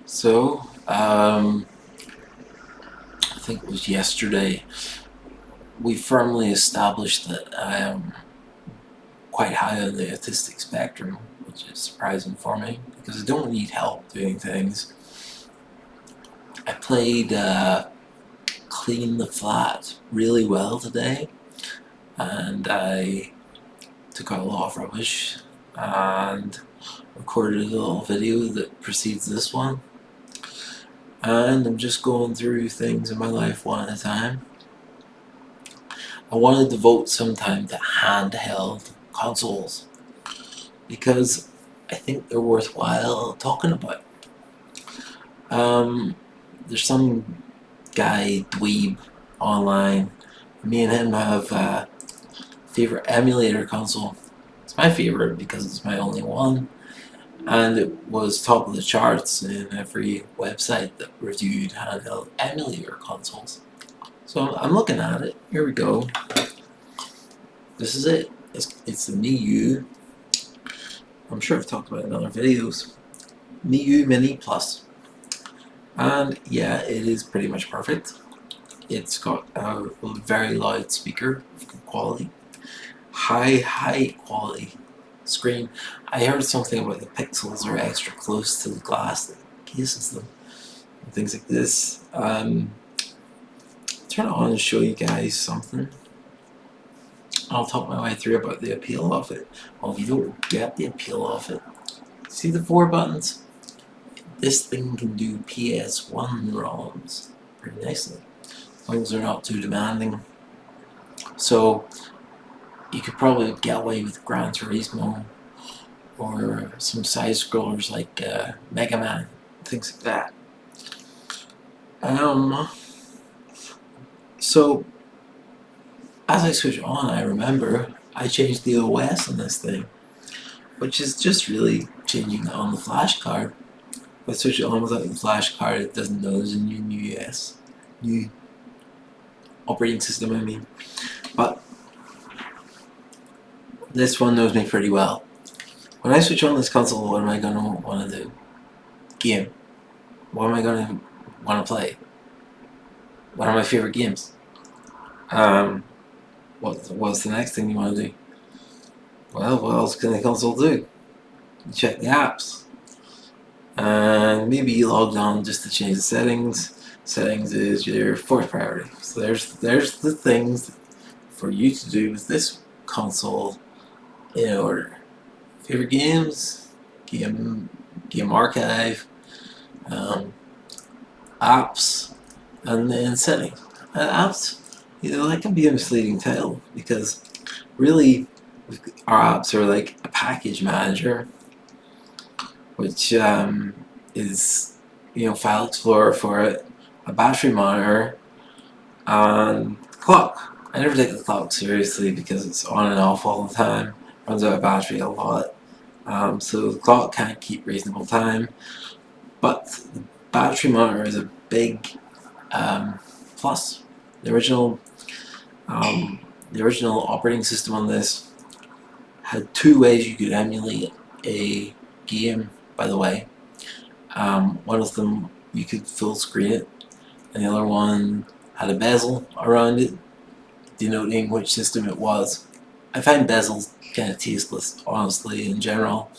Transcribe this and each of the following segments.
So, I think it was yesterday, we firmly established that I am quite high on the autistic spectrum, which is surprising for me because I don't need help doing things. I played Clean the Flat really well today, and I took out a lot of rubbish and recorded a little video that precedes this one. And I'm just going through things in my life one at a time. I want to devote some time to handheld consoles because I think they're worthwhile talking about. Um, there's some guy dweeb online. Me and him have a favorite emulator console. It's my favorite because it's my only one, and it was top of the charts in every website that reviewed handheld emulator consoles. So I'm looking at it. Here we go. This is it. It's the Miu. I'm sure I've talked about it in other videos. Miu Mini Plus. And yeah, it is pretty much perfect. It's got a very loud speaker of good quality. High quality screen. I heard something about the pixels are extra close to the glass that cases them. And things like this. Turn it on and show you guys something. I'll talk my way through about the appeal of it. Well, if you don't get the appeal of it, see the 4 buttons? This thing can do PS1 ROMs pretty nicely, as long as they're not too demanding. So you could probably get away with Gran Turismo or some side scrollers like Mega Man, things like that. So as I switch on, I remember I changed the OS on this thing, which is just really changing on the flash card. If I switch it on without the flash card, it doesn't know there's a new operating system, I mean. But this one knows me pretty well. When I switch on this console, what am I going to want to do? Game. What am I going to want to play? What are my favorite games? What's the next thing you want to do? Well, what else can the console do? You check the apps. And maybe you logged on just to change the settings. Settings is your fourth priority. So there's the things for you to do with this console in order. Favorite games, game archive, apps, and then settings. And apps, that can be a misleading title because really our apps are like a package manager, which is file explorer for it, a battery monitor, and clock. I never take the clock seriously because it's on and off all the time, runs out of battery a lot. So the clock can't keep reasonable time, but the battery monitor is a big plus. The original operating system on this had 2 ways you could emulate a game, by the way. One of them you could full screen it, and the other one had a bezel around it, denoting which system it was. I find bezels kind of tasteless, honestly, in general.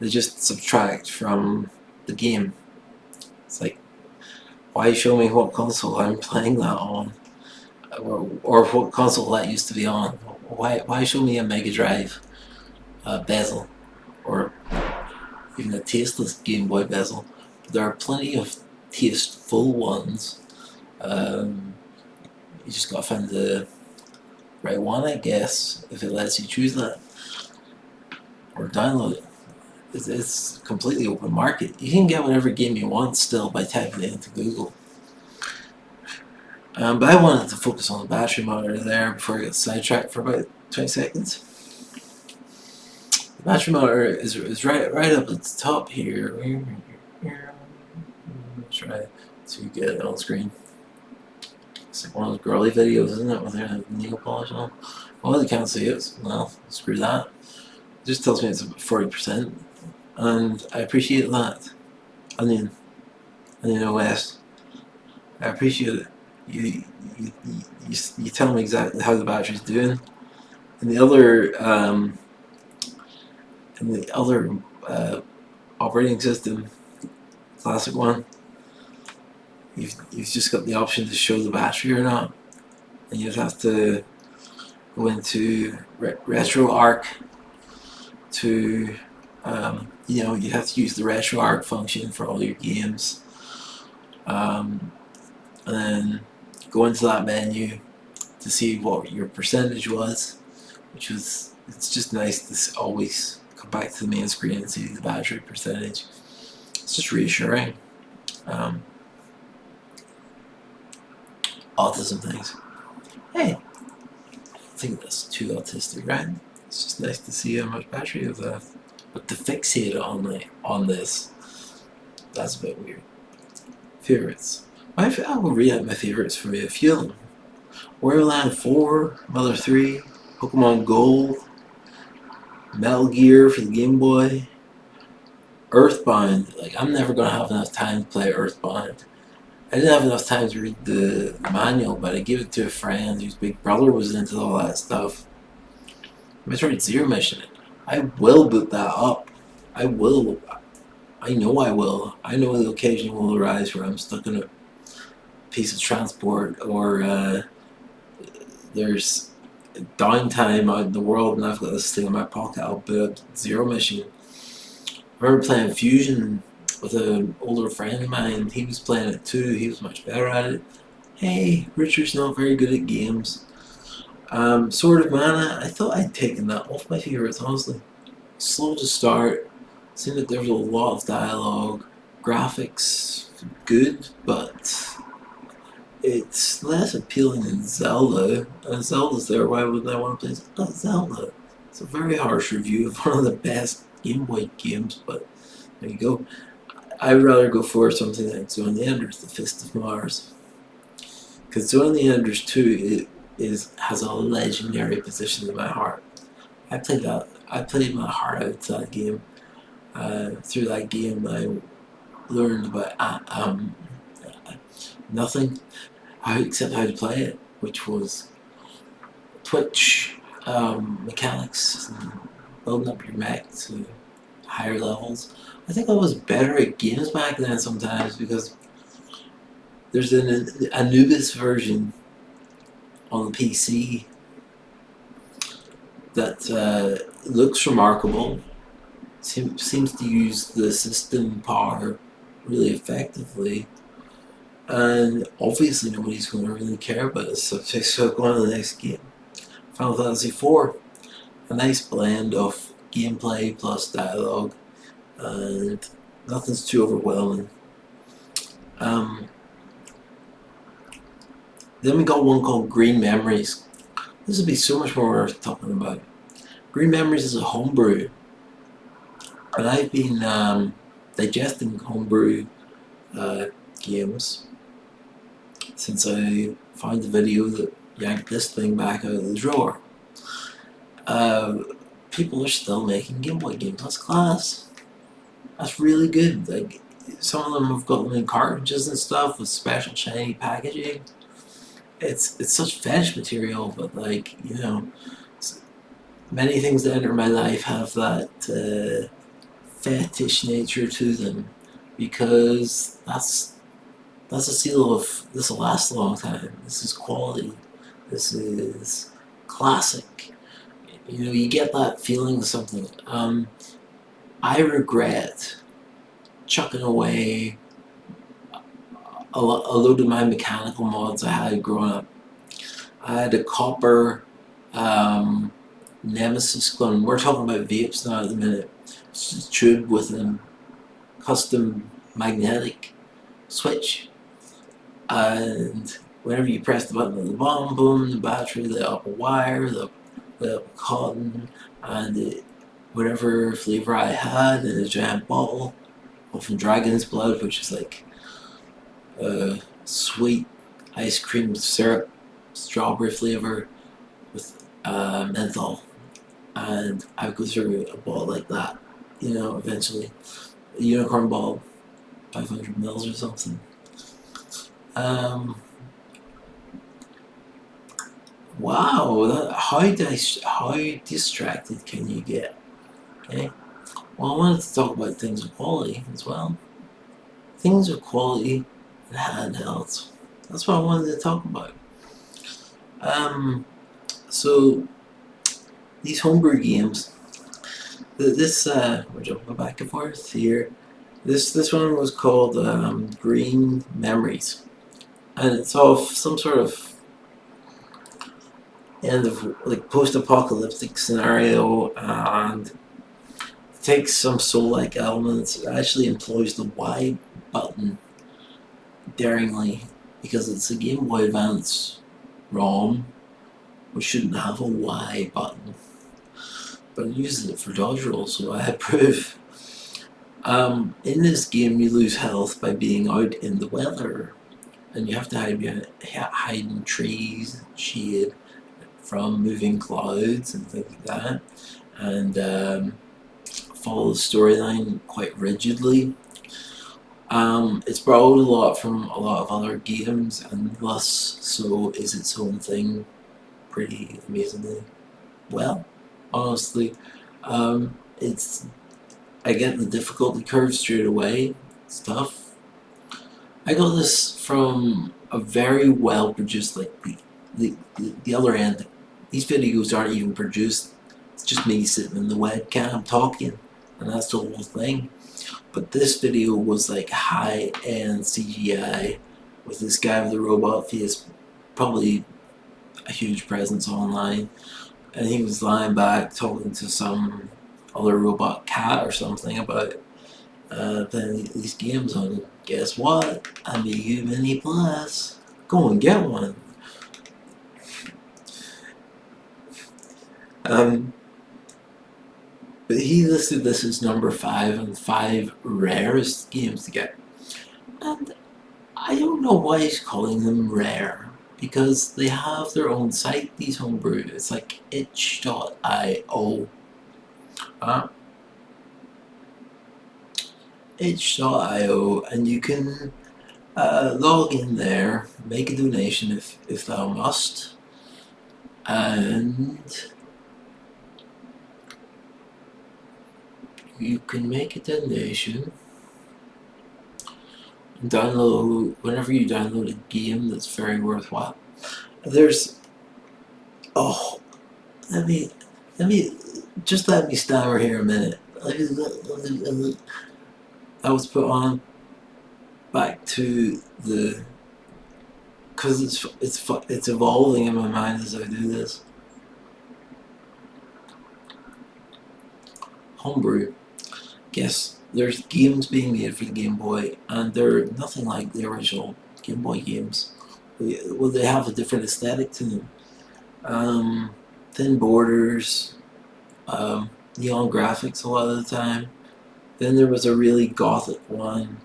They just subtract from the game. It's like, why show me what console I'm playing that on? Or what console that used to be on? Why show me a Mega Drive bezel? Or even a tasteless Game Boy bezel? There are plenty of tasteful ones. You just gotta find the right one, I guess, if it lets you choose that. Or download it. It's completely open market. You can get whatever game you want still by typing it into Google. But I wanted to focus on the battery monitor there before I get sidetracked for about 20 seconds. The battery monitor is right up at the top here. Try to get it on screen. It's like one of those girly videos, isn't it? Where they have nail polish on. Well, they can't see it. Well, screw that. It just tells me it's about 40%, and I appreciate that. I mean, and in OS. I appreciate it. You tell me exactly how the battery's doing. And the other operating system, classic one, you've just got the option to show the battery or not, and you'd have to go into RetroArch to you have to use the RetroArch function for all your games, and then go into that menu to see what your percentage was, which was, it's just nice to always come back to the main screen and see the battery percentage. It's just reassuring. Autism things. Hey, I think that's too autistic, right? It's just nice to see how much battery you have. But to fixate on this, that's a bit weird. Favorites. I will read out my favorites for you. A few of them. Wario 4, Mother 3, Pokemon Gold, Metal Gear for the Game Boy, Earthbound. Like, I'm never gonna have enough time to play Earthbound. I didn't have enough time to read the manual, but I gave it to a friend whose big brother was into all that stuff. Metroid Zero Mission. I will boot that up. I will. I know I will. I know the occasion will arise where I'm stuck in a piece of transport, or there's downtime out in the world and I've got this thing in my pocket. I'll boot up Zero Mission. I remember playing Fusion with an older friend of mine. He was playing it too. He was much better at it. Hey, Richard's not very good at games. Sword of Mana, I thought I'd taken that off my favorites, honestly. Slow to start. Seemed like there was a lot of dialogue. Graphics, good, but it's less appealing than Zelda. Zelda's there, why wouldn't I want to play Zelda? It's a very harsh review of one of the best Game Boy games, but there you go. I'd rather go for something like Zone of the Enders, The Fist of Mars. Because Zone of the Enders 2 has a legendary position in my heart. I played my heart out to that game. Through that game, I learned about nothing except how to play it, which was Twitch mechanics, and building up your mech to higher levels. I think I was better at games back then sometimes, because there's an Anubis version on the PC that looks remarkable, seems to use the system power really effectively, and obviously nobody's going to really care about this subject, so go on to the next game. Final Fantasy IV, a nice blend of gameplay plus dialogue, and nothing's too overwhelming. Then we got one called Green Memories. This would be so much more worth talking about. Green Memories is a homebrew, and I've been digesting homebrew games since I found the video that yanked this thing back out of the drawer. People are still making Game Boy games. That's class. That's really good. Like, some of them have got them in cartridges and stuff with special shiny packaging. It's such fetish material, but like, many things that enter my life have that fetish nature to them, because that's a seal of this will last a long time. This is quality. This is classic. You get that feeling of something. I regret chucking away a load of my mechanical mods I had growing up. I had a copper Nemesis clone. We're talking about vapes now at the minute. It's a tube with a custom magnetic switch, and whenever you press the button at the bottom, boom, the battery lit up a wire, lit up cotton, and whatever flavor I had in a giant bottle, often dragon's blood, which is like sweet ice cream syrup, strawberry flavor with menthol, and I would go through a ball like that, eventually, a unicorn ball. 500 mils or something. Wow, how distracted can you get? Okay. Well, I wanted to talk about things of quality as well. Things of quality and handhelds. That's what I wanted to talk about. So these homebrew games. This we're jumping back and forth here. This one was called Green Memories, and it's of some sort of end of like post-apocalyptic scenario, and it takes some soul-like elements. It actually employs the Y button daringly because it's a Game Boy Advance ROM, which shouldn't have a Y button, but it uses it for dodge rolls, so I approve. In this game, you lose health by being out in the weather, and you have to hide in trees, shade from moving clouds and things like that, and follow the storyline quite rigidly. It's borrowed a lot from a lot of other games, and thus so is its own thing pretty amazingly well, honestly. It's I get the difficulty curve straight away. It's tough. I got this from a very well produced, like the other end. These videos aren't even produced. It's just me sitting in the webcam talking, and that's the whole thing. But this video was like high end CGI with this guy with a robot face, probably a huge presence online, and he was lying back talking to some other robot cat or something about playing these games on it. Guess what? I made you Mini Plus. Go and get one. But he listed this as number 5 on 5 rarest games to get. And I don't know why he's calling them rare. Because they have their own site, these homebrew. It's like itch.io. Itch.io, and you can log in there, make a donation if thou must, and you can make a donation and download whenever you download a game that's very worthwhile. There's let me let me stammer here a minute. I was put on back to the because it's evolving in my mind as I do this. Homebrew. Yes, there's games being made for the Game Boy, and they're nothing like the original Game Boy games. Well, they have a different aesthetic to them. Thin borders, neon graphics a lot of the time. Then there was a really gothic one.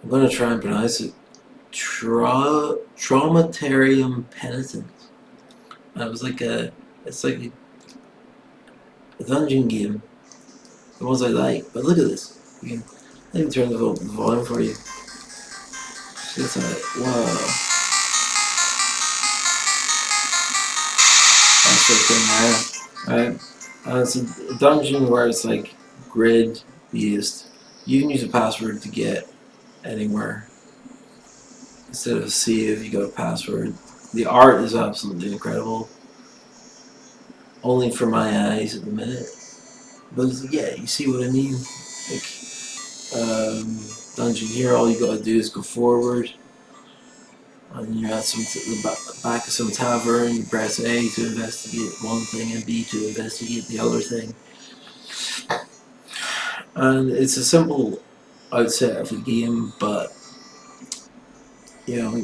I'm going to try and pronounce it. Traumatarium Penitent. And it was it's like a dungeon game. The ones I like. But look at this. Let me turn the volume for you. It's like, wow. That's the thing there. Right? It's a dungeon where it's like grid based. You can use a password to get anywhere. Instead of save, you got a password. The art is absolutely incredible. Only for my eyes at the minute. But yeah, you see what I mean? Like, dungeon here, all you gotta do is go forward. And you're at the back of some tavern, you press A to investigate one thing and B to investigate the other thing. And it's a simple outset of a game, but you know,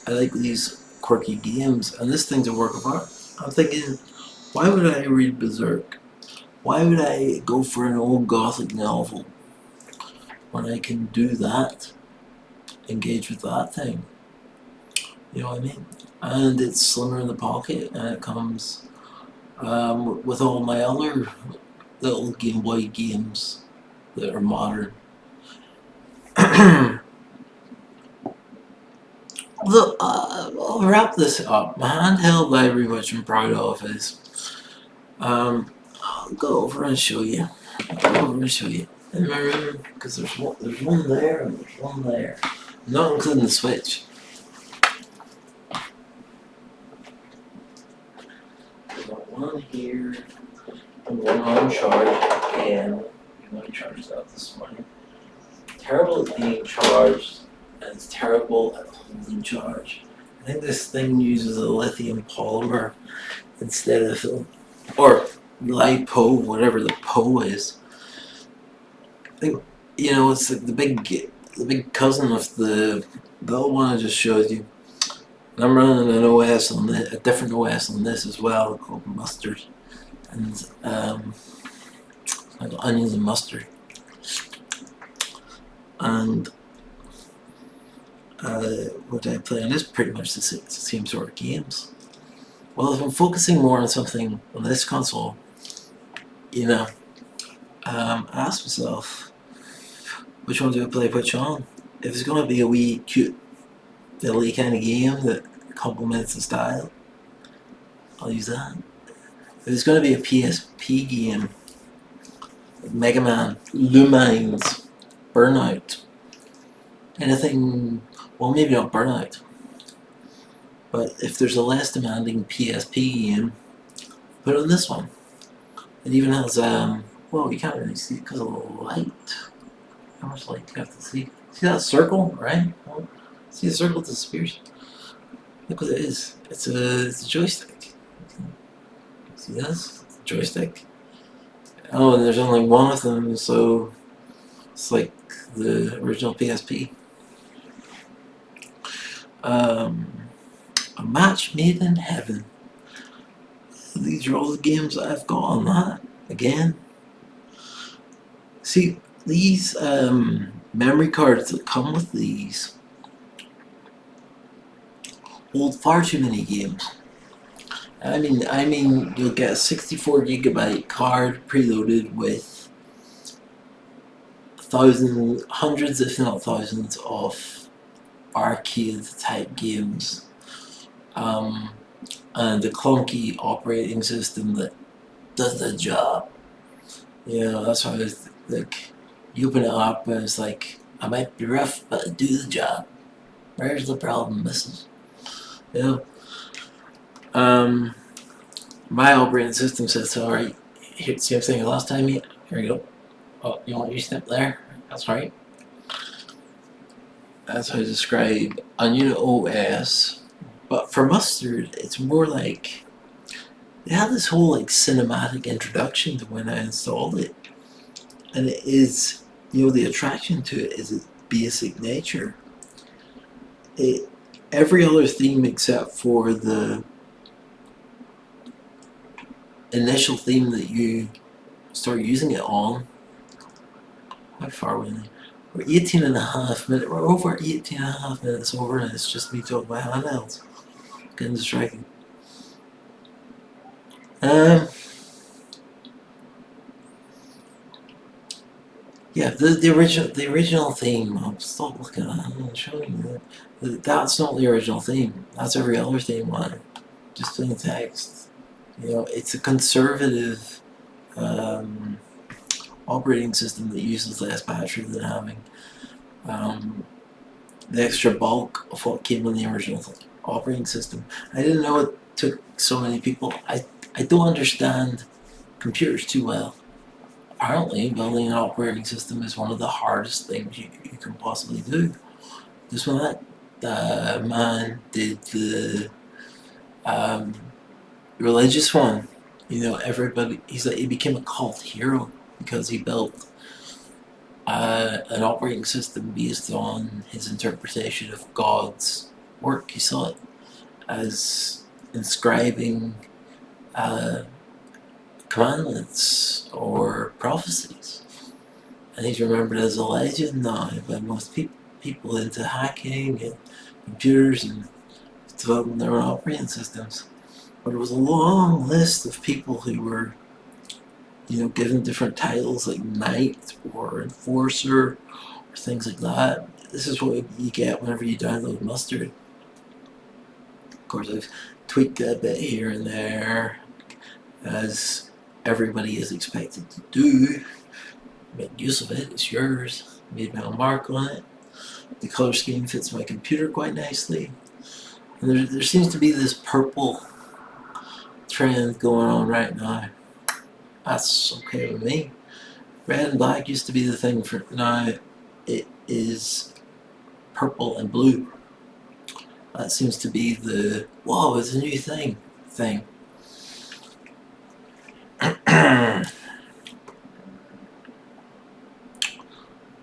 I like these quirky games, and this thing's a work of art. I'm thinking, why would I read Berserk? Why would I go for an old gothic novel when I can do that? Engage with that thing. You know what I mean? And it's slimmer in the pocket, and it comes with all my other little Game Boy games that are modern. Look, I'll wrap this up. My handheld library, which I'm proud of, is I'll go over and show you. I'll go over and show you in my room because there's one there and there's one there, not including the Switch. There's one here and one on charge again. I'm going to charge that this morning. Terrible at being charged, and it's terrible at holding charge. I think this thing uses a lithium polymer instead of, or LiPo, whatever the Po is. I think, it's like the big cousin of the other one I just showed you. And I'm running an OS on a different OS on this as well called Mustard, and like onions and mustard, and what I play on is pretty much the same sort of games. Well, if I'm focusing more on something on this console, I ask myself, which one do I play which on? If it's going to be a wee, cute, silly kind of game that complements the style, I'll use that. If it's going to be a PSP game, like Mega Man, Lumines, Burnout, anything, well, maybe not Burnout, but if there's a less demanding PSP game, put it on this one. It even has, well, you can't really see it because of the light. How much light do you have to see? See that circle, right? Well, see the circle disappears. Look what it is. It's a joystick. See this? It's a joystick. Oh, and there's only one of them, so it's like the original PSP. A match made in heaven. These are all the games I've got on that. Again. See, these memory cards that come with these hold far too many games. I mean, you'll get a 64 gigabyte card preloaded with hundreds, if not thousands, of arcade type games, and a clunky operating system that does the job. That's why I was like, you open it up and it's like, I might be rough, but I do the job. Where's the problem, missus? My operating system says, alright, here, see what I'm saying last time? Here we go. Oh, you want your step there? That's right. That's how I describe a new OS. But for Mustard, it's more like, they have this whole like cinematic introduction to when I installed it. And it is, the attraction to it is its basic nature. Every other theme except for the initial theme that you start using it on. How far are we now? We're 18 and a half minutes. We're over 18 and a half minutes over, and it's just me talking about handhelds. Getting distracted. Yeah, the original theme. I'll stop looking at it. I'm showing you that. That's not the original theme. That's every other theme line. Just in text. It's a conservative operating system that uses less battery than having the extra bulk of what came in the original operating system. I didn't know it took so many people. I don't understand computers too well. Apparently, building an operating system is one of the hardest things you can possibly do. Just when that man did the religious one, everybody, he became a cult hero because he built an operating system based on his interpretation of God's work. He saw it as inscribing commandments or prophecies, and he's remembered as a legend now by most people into hacking and computers and developing their own operating systems. But it was a long list of people who were given different titles like Knight or Enforcer or things like that. This is what you get whenever you download Mustard. Of course, I've tweaked it a bit here and there, as everybody is expected to do. Make use of it, it's yours. Made my own mark on it. The color scheme fits my computer quite nicely. And there seems to be this purple trend going on right now. That's okay with me. Red and black used to be the thing for now. It is purple and blue. That seems to be the whoa, it's a new thing.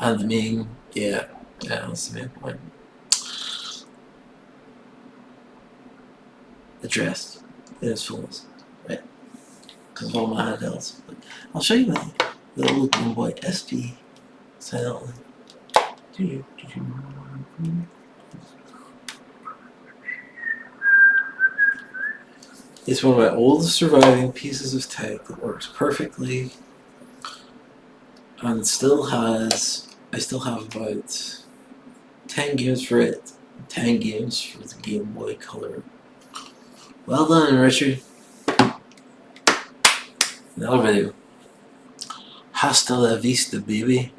And the main, yeah, that's the main point. Addressed in its fullness, right? Because of all my handhelds. But I'll show you the old Game Boy SP silently. It's one of my oldest surviving pieces of tech that works perfectly, and I still have about 10 games for it, 10 games for the Game Boy Color. Well done, Richard. Another video. Hasta la vista, baby.